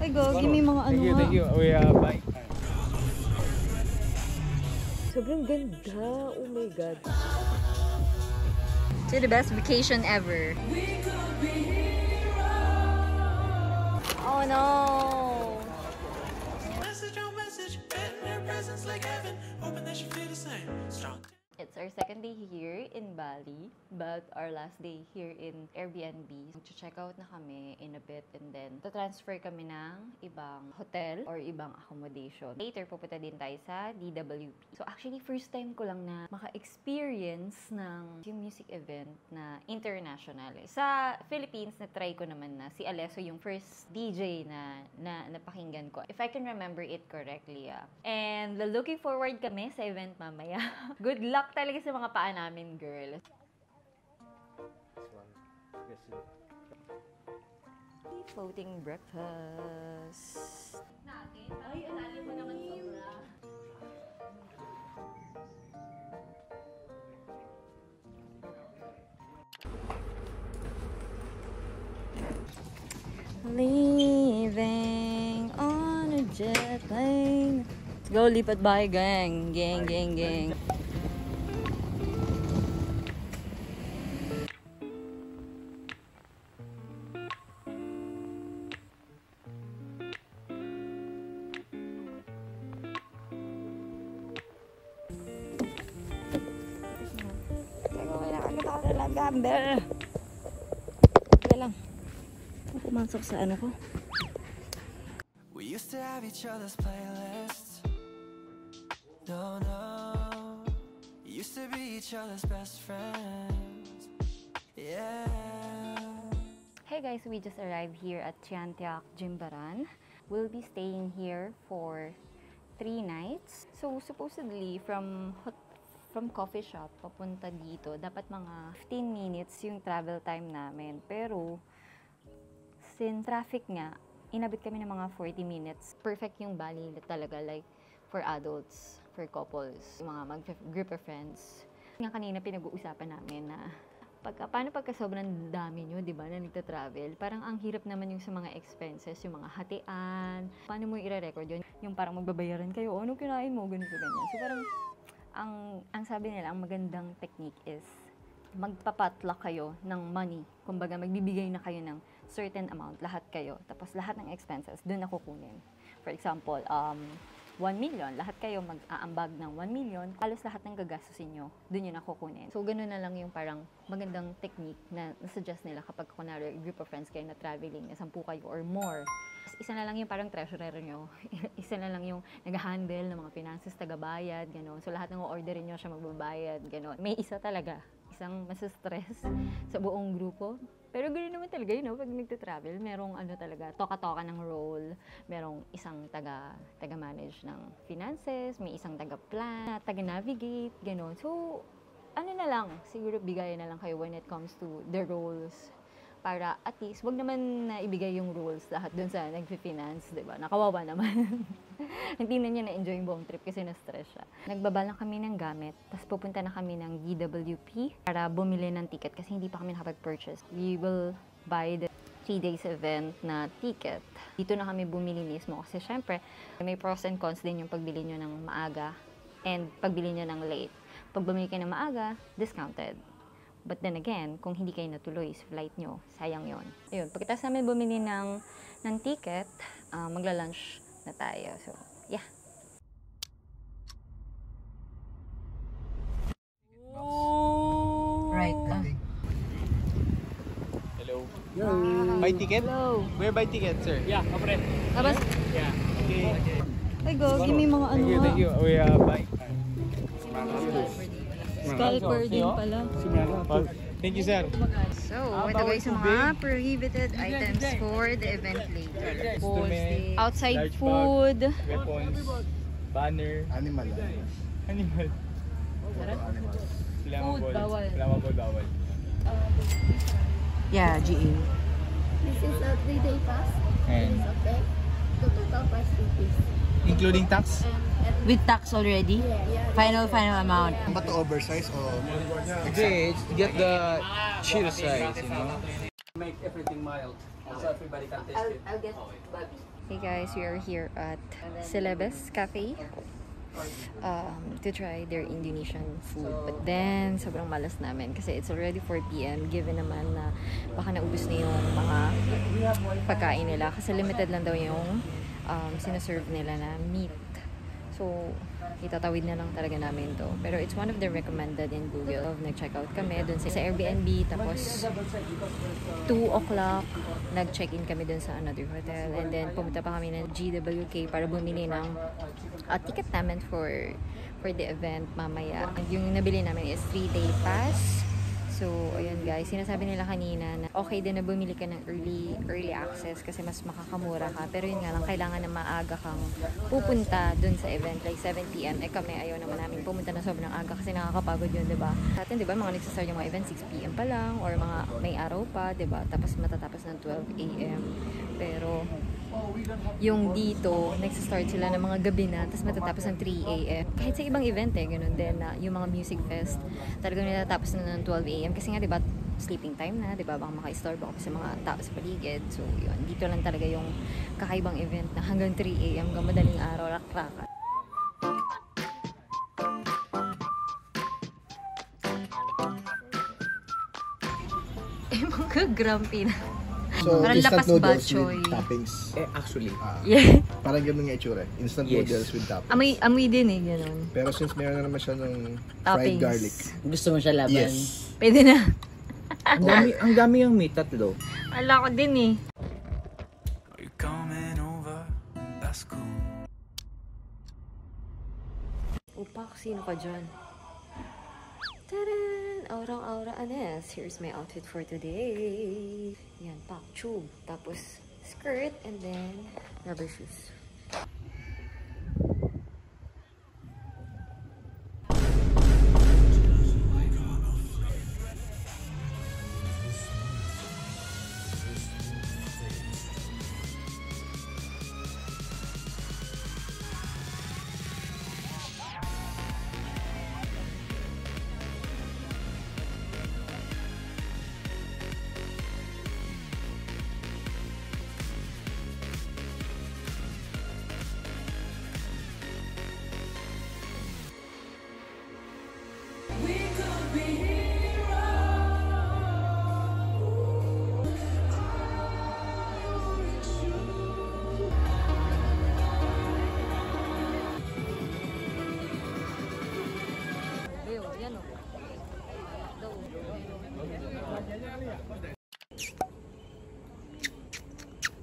Ay, go. Give me mga ano nga. Thank you. We bye. Sobrang ganda. Oh my God. It's the best vacation ever. Oh no! It's our second day here in Bali, but our last day here in Airbnb. Mag-check out na kami in a bit and then transfer kami ng ibang hotel or ibang accommodation. Later, pupunta din tayo sa DWP. So actually, first time ko lang na maka-experience ng yung music event na international. Sa Philippines, na-try ko naman na si Alesso yung first DJ na napakinggan ko. If I can remember it correctly. And looking forward kami sa event mamaya. Good luck talaga sa mga paa namin, girl. Floating breakfast. Ay, alalim mo naman sobra. Leaving on a jet plane. Let's go, lipat bahay, gang. Gang, gang, gang. Gamber. Kaya lang. Pumasok sa ano ko. We used to have each other's playlists. No, no. Used to be each other's best friends. Yeah. Hey guys, we just arrived here at Tiantiac Jimbaran. We'll be staying here for 3 nights. So supposedly from coffee shop papunta dito, dapat mga 15 minutes yung travel time namin. Pero, since traffic nga, inabot kami ng mga 40 minutes. Perfect yung Bali talaga, like, for adults, for couples, mga group of friends. Nga kanina pinag-uusapan namin na, paano pagka sobrang dami nyo, di ba, na nagta-travel, parang ang hirap naman yung sa mga expenses, yung mga hatian. Paano mo i-record yun? Yung parang magbabayaran kayo, ano kinain mo, ganito, ganyan. So, parang, ang sabi nila, ang magandang technique is magpapatlock kayo ng money. Kumbaga, magbibigay na kayo ng certain amount, lahat kayo. Tapos lahat ng expenses, doon na kukunin. For example, 1 million, lahat kayo mag-aambag ng 1 million, halos lahat ng gagastusin nyo, doon yun na kukunin. So, ganun na lang yung parang magandang technique na nasuggest nila kapag kunwari group of friends kayo na traveling, na 10 kayo or more. Isa na lang yung parang treasurer nyo. Isa na lang yung nag-handle ng mga finances, tagabayad, gano'n. So, lahat ng orderin nyo siya magbabayad, gano'n. May isa talaga, isang masustress sa buong grupo. Pero gano'n naman talaga, you know, pag nagte-travel, merong ano talaga, toka-toka ng role, merong isang taga-manage ng finances, may isang taga-plan, taga-navigate, gano'n. So, ano na lang, siguro bigayan na lang kayo when it comes to the roles. Para at least, wag naman na ibigay yung rules lahat dun sa nag-finance, diba? Nakawawa naman. Hindi na niya na-enjoy yung buong trip kasi na-stress siya. Nagbaba lang kami ng gamit, tapos pupunta na kami ng DWP para bumili ng ticket kasi hindi pa kami nakapag-purchase. We will buy the 3 days event na ticket. Dito na kami bumili mismo kasi syempre, may pros and cons din yung pagbili nyo ng maaga and pagbili nyo ng late. Pag bumili kayo ng maaga, discounted. But then again, kung hindi kayo natuloy sa flight nyo, sayang yon. Ayun, pagkatapos namin bumili ng ticket, magla-lunch na tayo. So, yeah. Right. Hello. Buy ticket? Hello. Where buy ticket, sir? Yeah, kapre. Tapos? Yeah. Okay. Ay, go. Give me mga ano nga. Thank you. We buy. Scalper din pala. Thank you, sir. So, ito guys yung mga prohibited items for the event later. Outside food. Weapons. Banner. Animal. Animal. Food, bawal. Flammable, bawal. Yeah, GA. This is a 3-day pass. And Okay. The total price is including tax? With tax already? Final amount. Ba to oversize o Okay, get the chill size, you know? Make everything mild, so everybody can taste it. I'll get Bobby. Hey guys, we are here at Celebes Cafe to try their Indonesian food. But then, sobrang malas namin kasi it's already 4 p.m. given naman na baka naubos na yung mga pagkain nila kasi limited lang daw yung sinaserve nila na meat. So, itatawid na lang talaga namin to. Pero it's one of the recommended in Google. Nag-check out kami dun sa Airbnb. Tapos, 2 o'clock, nag-check-in kami dun sa another hotel. And then, pumunta pa kami ng GWK para bumili ng ticket namin for the event mamaya. And yung nabili namin is 3-day pass. So, ayun guys, sinasabi nila kanina na okay din na bumili ka ng early access kasi mas makakamura ka. Pero yun nga lang, kailangan na maaga kang pupunta dun sa event, like 7 p.m. Eh kami, ayaw naman namin pumunta na sobrang aga kasi nakakapagod yun, diba? Sa atin, diba, mga nagsastart yung mga event 6 p.m. pa lang or mga may araw pa, diba? Tapos matatapos ng 12 a.m. Pero, yung dito, nagsastart sila ng mga gabi na, tapos matatapos ng 3 a.m. Kahit sa ibang event ganun din na yung mga music fest, talagang natatapos na ng 12 a.m. Kasi nga, diba, sleeping time na, diba, baka maka-istorbo ako sa mga tao sa paligid. So, yun, dito lang talaga yung kakaibang event na hanggang 3 a.m. hanggang madaling araw, rakraka. Mga grumpy na. So, Parang instant lapas noodles batchoy. with toppings. Actually. Yeah. Parang ganun nga itsura. Instant Yes. noodles with toppings. Amoy din eh, ganun. Pero since meron na naman siya ng fried Toppings. garlic. Gusto mo siya laban? Yes. Pwede na. Ang dami yung meat, 3. Ala ko din eh. Are you coming over? That's cool. Upak, sino ka dyan? Taran! Aurang-aura Anes. Here's my outfit for today. Yan, pak, tube. Tapos, skirt, and then, rubber shoes.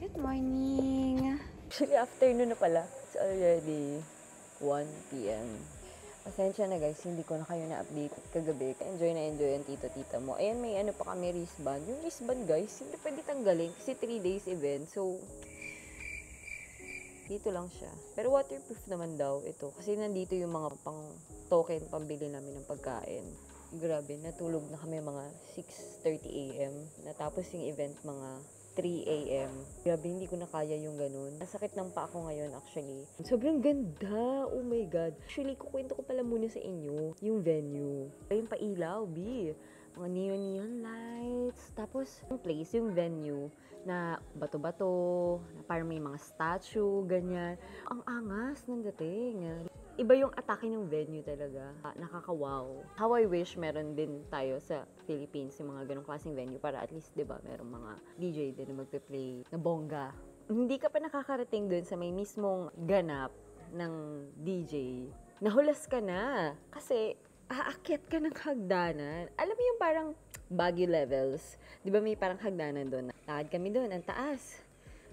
Good morning! Actually, afternoon na pala. It's already 1 p.m. Pasensya na guys, hindi ko na kayo na-update kagabi. Enjoy na enjoy ang tito-tita mo. Ayan, may ano pa kami, wristband. Yung wristband guys, hindi pwede tanggalin kasi 3 days event. So, dito lang siya. Pero waterproof naman daw ito. Kasi nandito yung mga pang token, pambili namin ng pagkain. Grabe, natulog na kami mga 6:30 a.m. Natapos yung event mga 3 a.m. Grabe, hindi ko na kaya yung ganun. Nasakit ng pa ako ngayon actually. Sobrang ganda! Oh my God! Actually, kukwento ko pala muna sa inyo yung venue. Yung pailaw, B. Mga neon lights. Tapos, yung place, yung venue na bato-bato, na parang may mga statue, ganyan. Ang angas ng dating. Iba yung atake ng venue talaga. Nakaka-wow. How I wish meron din tayo sa Philippines yung mga ganong klaseng venue para at least, di ba, merong mga DJ din na magpe-play na bongga. Hindi ka pa nakakarating dun sa may mismong ganap ng DJ. Nahulas ka na. Kasi, aakyat ka ng hagdanan. Alam mo yung parang Baguio levels. Di ba may parang hagdanan doon? Lakad kami doon, ang taas.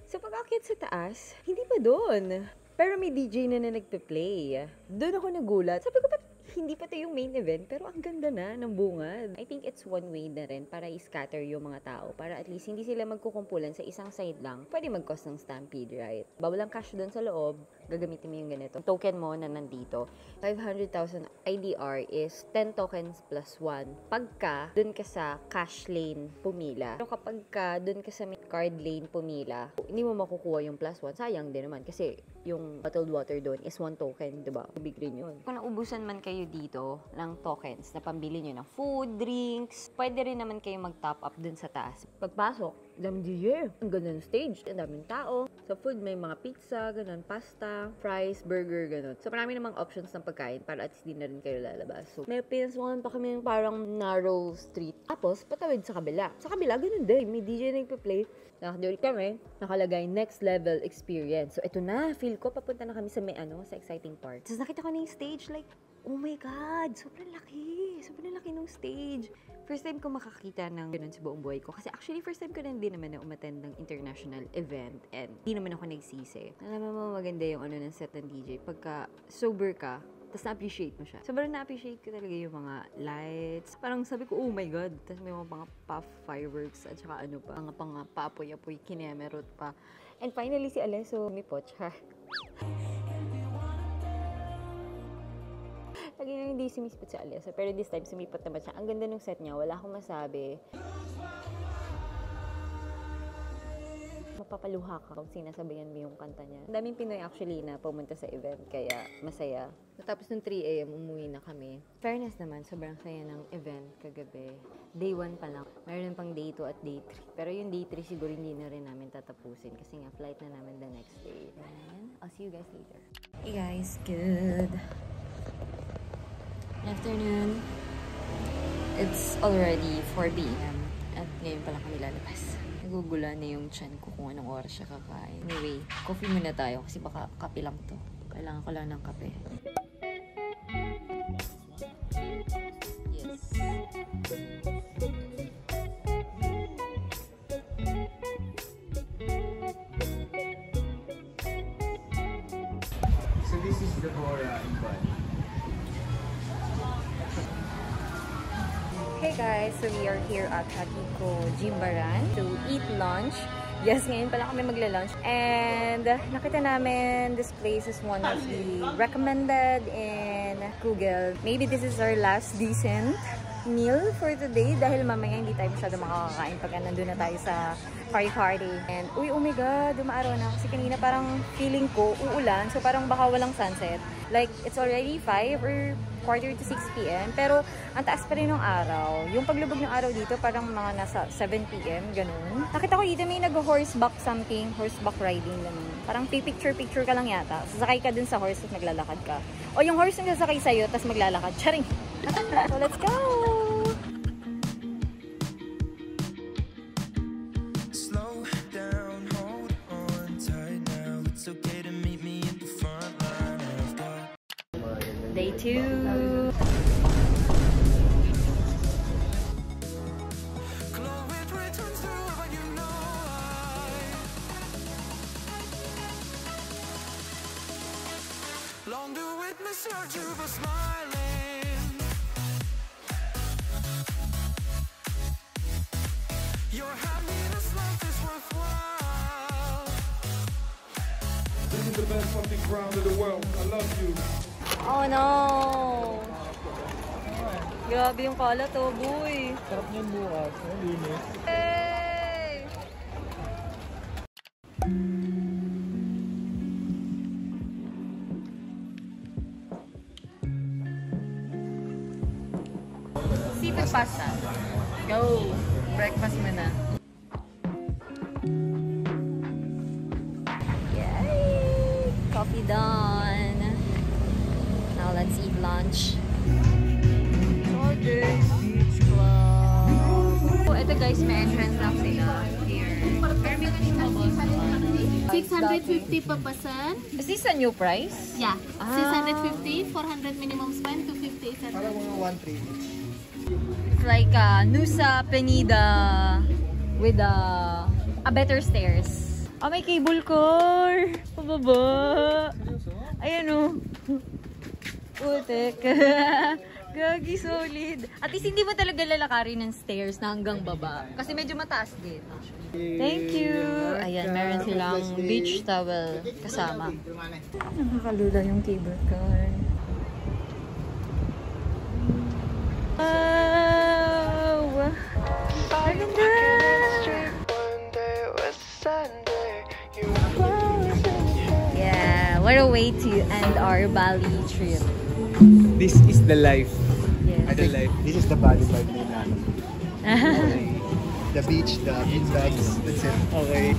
So, pag aakyat sa taas, hindi pa doon. Pero may DJ na nagpe-play. Doon ako nagulat. Sabi ko, ba't hindi pa ito yung main event? Pero ang ganda na ng bungad. I think it's one way na rin para i-scatter yung mga tao. Para at least hindi sila magkukumpulan sa isang side lang. Pwede mag-cause ng stampede, right? Walang cash doon sa loob. Gagamitin mo yung ganito. Token mo na nandito. 500,000 IDR is 10 tokens plus 1. Pagka doon ka sa cash lane pumila. Pero kapag ka doon ka sa card lane pumila, hindi mo makukuha yung plus 1. Sayang din naman kasi yung bottled water doon is 1 token, diba? Big rin yun. Kung naubusan man kayo dito ng tokens na pambili nyo ng food, drinks, pwede rin naman kayo mag-top up dun sa taas. Pagpasok, daming DJ. Ang ganda ng stage. Ang daming tao. Sa food, may mga pizza, ganun, pasta, fries, burger, ganun. So, marami namang options ng pagkain para at least di na rin kayo lalabas. So, may pinasukan pa kami ng parang narrow street. Tapos, patawid sa kabila. Sa kabila, ganun din. May DJ na nagpa-play. Nakaduri kami, nakalagay next level experience. So, ito na. Feel ko, papunta na kami sa may sa exciting part. Tapos, nakita ko na yung stage, like, oh my God, sobrang laki. Sobrang laki ng stage. First time ko makakita ng ganun sa buong buhay ko. Kasi actually, first time ko na din naman na umattend ng international event. And hindi naman ako nagsisi. Alam mo, maganda yung ng set ng DJ. Pagka sober ka, tapos na-appreciate mo siya. Sobrang na-appreciate ko talaga yung mga lights. Parang sabi ko, oh my God. Tapos may mga puff fireworks at saka mga paapoy-apoy, kinemerot pa. And finally, si Alesso, may pocha. Lagi na hindi sumispot si Alesso, pero this time sumipot naman siya. Ang ganda ng set niya, wala akong masabi. Mapapaluha ka kung sinasabayan mo yung kanta niya. Ang daming Pinoy actually na pumunta sa event, kaya masaya. Tapos nung 3 AM, umuwi na kami. Fairness naman, sobrang saya ng event kagabi. Day 1 pa lang. Mayroon pang day 2 at day 3. Pero yung day 3 siguro hindi na rin namin tatapusin kasi nga flight na namin the next day. And I'll see you guys later. Hey guys, good afternoon. It's already 4 p.m. at ngayon pa lang kami lalabas. Nagugula na yung chan ko kung anong oras siya kakain. Anyway, coffee muna tayo kasi baka kape lang to. Kailangan ko lang ng kape. Yes. So this is the Bora in Bali. Hey guys, so we are here at Hatiko Jimbaran to eat lunch. Yes, ngayon pala kami magla-lunch. And nakita namin this place is one of the recommended in Google. Maybe this is our last decent meal for today dahil mamaya hindi tayo masyado makakakain pag nandun na tayo sa party. And uy, oh my God, dumaaraw na. Kasi kanina parang feeling ko uulan. So parang baka walang sunset. Like, it's already 5 or quarter to 6 p.m. Pero, ang taas pa rin ng araw. Yung paglubog ng araw dito, parang mga nasa 7 p.m. Ganun. Nakita ko dito may nag-horseback something, horseback riding, ganun. Parang picture ka lang yata. Sasakay ka dun sa horse at naglalakad ka. O yung horse yung sasakay sa'yo, tapos maglalakad. Charing! So, let's go! Slow down, hold on tight now. It's okay to meet me at the front line of the Day 2. long to witness your Juba smiling. Your happiness life is worthwhile. This is the best fucking ground in the world. I love you. Oh no! Grabe yung kalat oh, boy! Sarap niyan bukas. Ang linis. Hey! Seafood pasta. Go! Breakfast muna. Yay! Coffee done. Now let's eat lunch. Jordan Beach Club. Oh, ito guys, may entrance lang sila here. 650 per person. Is this a new price? Yeah. Ah. 650, 400 minimum spend, 250 is Parang mga 1-3. It's like Nusa Penida with a better stairs. Oh, may cable car. Pababa. Ayan o. Putek. Gagi, solid. At least hindi mo talaga lalakarin ng stairs na hanggang baba. Kasi medyo mataas din. Thank you. Ayan, meron silang beach towel kasama. Nakakalula yung cable car. Wow! Ang ganda! Yeah, what a way to end our Bali trip. This is the life. Yes. The life. This is the body vibe nila. the beach, the beanbags. That's it. Okay.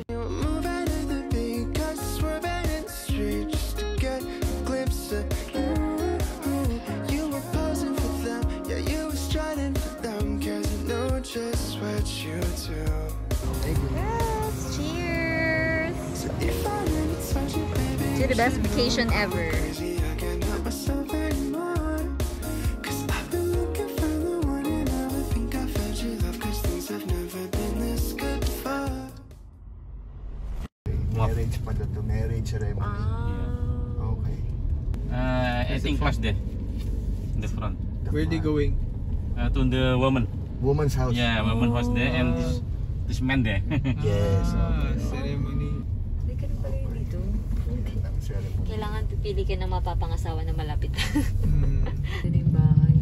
Moving in the beat, got swerving in the street just to get a glimpse of you. You were posing for them, yeah, you were striding for them, 'cause I know just what you do. Yes, cheers! So if I never touch you, baby, To the best vacation ever. crazy, I can't help myself anymore. 'Cause I've been looking for the one and I would think I found your love, 'cause things have never been this good before. Marriage pala to. Marriage ceremony. Okay. I think first day, the front. Where are they going? To the woman. Woman's house. Yeah, woman was there and this man there. Yes. Ceremony. Hindi ka na pala yun dito. Ceremony. Kailangan pipili ka ng mapapangasawa na malapit. Hmm. Ito yung bahay.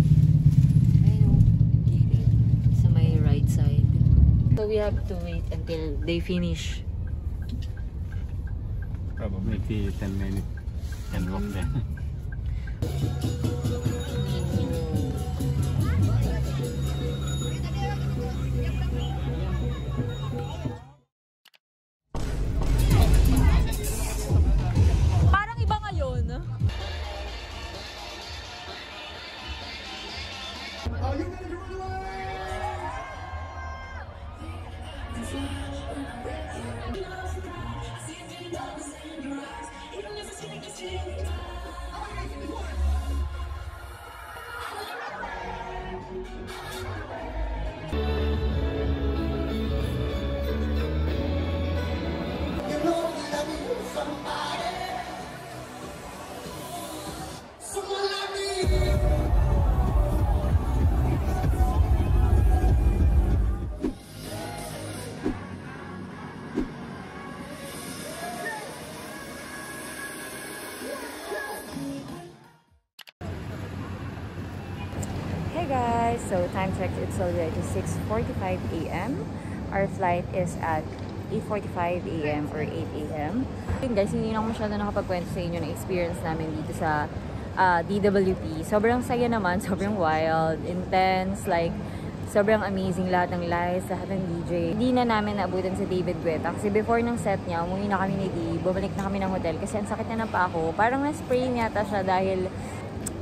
Ayun o. Gilid. Sa may right side. So we have to wait until they finish. Probably 10 minutes can walk there. Parang iba ngayon. Hey guys, so time check, it's already 6:45 a.m. Our flight is at 8:45 a.m. or 8 a.m. Yun guys, hindi na ako masyado nakapagkwento sa inyo ng experience namin dito sa DWP. Sobrang saya naman, sobrang wild, intense, like sobrang amazing lahat ng lights, lahat ng DJ. Hindi na namin naabutan sa David Guetta kasi before ng set niya, umuwi na kami ni Dee, bumalik na kami ng hotel kasi ang sakit na ng paa ko. Parang na-spray yata siya dahil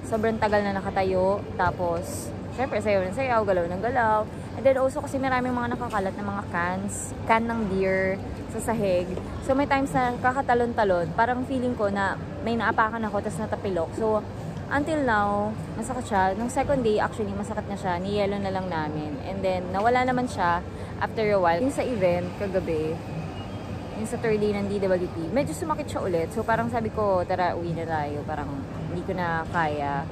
sobrang tagal na nakatayo. Tapos, syempre, sayaw ng sayaw, galaw ng galaw. And then also kasi maraming mga nakakalat na mga cans. Can ng beer sa sahig. So, may times na kakatalon-talon. Parang feeling ko na may naapakan ako, tapos natapilok. So, until now, masakit siya. Nung second day, actually, masakit na siya. Niyelo na lang namin. And then, nawala naman siya after a while. Yung sa event, kagabi, yung sa third day ng DWP, medyo sumakit siya ulit. So, parang sabi ko, tara, uwi na tayo. Parang hindi ko na kaya.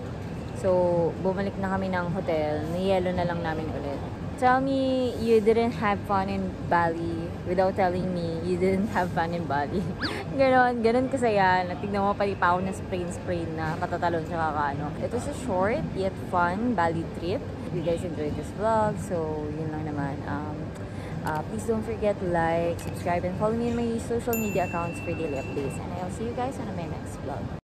So, bumalik na kami ng hotel. Niyelo na lang namin ulit. Tell me you didn't have fun in Bali without telling me you didn't have fun in Bali. Ganon kasaya. Natignan mo pali pa ako na sprain na katatalon siya kakaano. It was a short yet fun Bali trip. If you guys enjoyed this vlog, so yun lang naman. Please don't forget to like, subscribe, and follow me on my social media accounts for daily updates. And I'll see you guys on my next vlog.